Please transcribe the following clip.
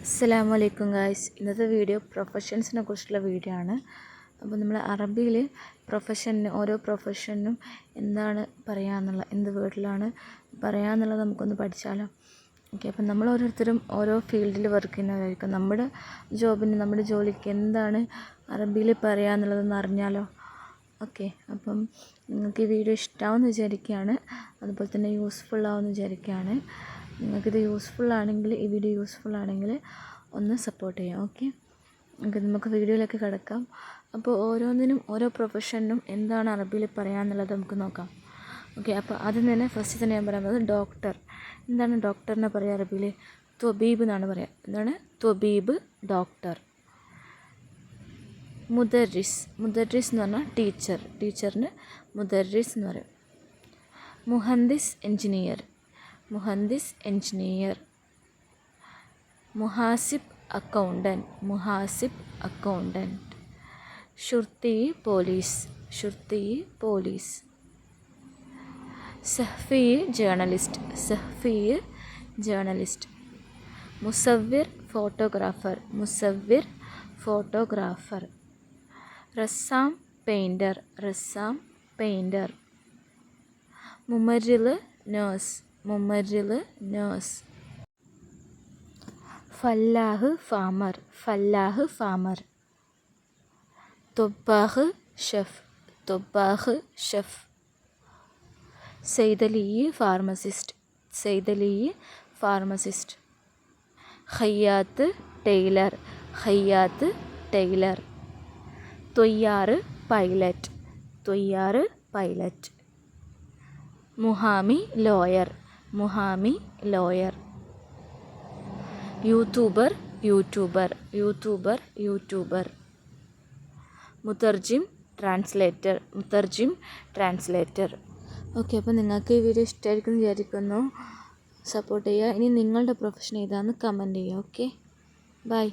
അസ്സലാമു അലൈക്കും ഗായ്സ്. ഇന്നത്തെ വീഡിയോ പ്രൊഫഷൻസിനെ കുറിച്ചുള്ള വീഡിയോ ആണ്. അപ്പോൾ നമ്മൾ അറബിയിൽ ഓരോ പ്രൊഫഷനും എന്താണ് പറയാമെന്നുള്ള, എന്ത് വേർഡിലാണ് പറയാമെന്നുള്ളത് നമുക്കൊന്ന് പഠിച്ചാലോ. ഓക്കെ, അപ്പം നമ്മൾ ഓരോരുത്തരും ഓരോ ഫീൽഡിൽ വർക്ക് ചെയ്യുന്നവരായിരിക്കും. നമ്മുടെ ജോലിക്ക് എന്താണ് അറബിയിൽ പറയാമെന്നുള്ളതെന്ന് അറിഞ്ഞാലോ. ഓക്കെ, അപ്പം നിങ്ങൾക്ക് ഈ വീഡിയോ ഇഷ്ടമാവുമെന്ന് വിചാരിക്കുകയാണ്, അതുപോലെ തന്നെ യൂസ്ഫുൾ ആവുമെന്ന് വിചാരിക്കുകയാണ്. നിങ്ങൾക്കിത് ഈ വീഡിയോ യൂസ്ഫുൾ ആണെങ്കിൽ ഒന്ന് സപ്പോർട്ട് ചെയ്യാം. ഓക്കെ, നമുക്ക് വീഡിയോയിലേക്ക് കിടക്കാം. അപ്പോൾ ഓരോ പ്രൊഫഷനും എന്താണ് അറബിയിൽ പറയാമെന്നുള്ളത് നമുക്ക് നോക്കാം. ഓക്കെ, അപ്പോൾ ആദ്യം തന്നെ ഫസ്റ്റ് തന്നെ ഞാൻ പറയുന്നത് ഡോക്ടർ. എന്താണ് ഡോക്ടറിനെ പറയുക അറബിയിൽ? ത്വബീബ് എന്നാണ് പറയുക. എന്താണ് ത്വബീബ്, ഡോക്ടർ. മുദർരിസ് എന്ന് പറഞ്ഞാൽ ടീച്ചറിന് മുദർരിസ് എന്ന് പറയും. മുഹന്ദിസ് എൻജിനീയർ. മുഹാസിബ് അക്കൗണ്ടൻറ്റ്. ഷുർത്തി പോലീസ്. സഹ്ഫി ജേർണലിസ്റ്റ്. മുസവ്വിർ ഫോട്ടോഗ്രാഫർ. റസ്സാം പെയിൻറ്റർ. മുമർരിള് നേഴ്സ്. ഫല്ലാഹ് ഫാമർ. തൊബ്ബാഹ് ഷെഫ്. സൈദലി ഫാർമസിസ്റ്റ്. ഖയ്യാത്ത് ടൈലർ. തൊയ്യാറ് പൈലറ്റ്. മുഹാമി ലോയർ. യൂട്യൂബർ. മുതർജിം ട്രാൻസ്ലേറ്റർ. ഓക്കെ, അപ്പോൾ നിങ്ങൾക്ക് ഈ വീഡിയോ ഇഷ്ടമായിരിക്കും എന്ന് വിചാരിക്കുന്നു. സപ്പോർട്ട് ചെയ്യുക. ഇനി നിങ്ങളുടെ പ്രൊഫഷൻ ഏതാണെന്ന് കമൻറ്റ് ചെയ്യുക. Okay, by.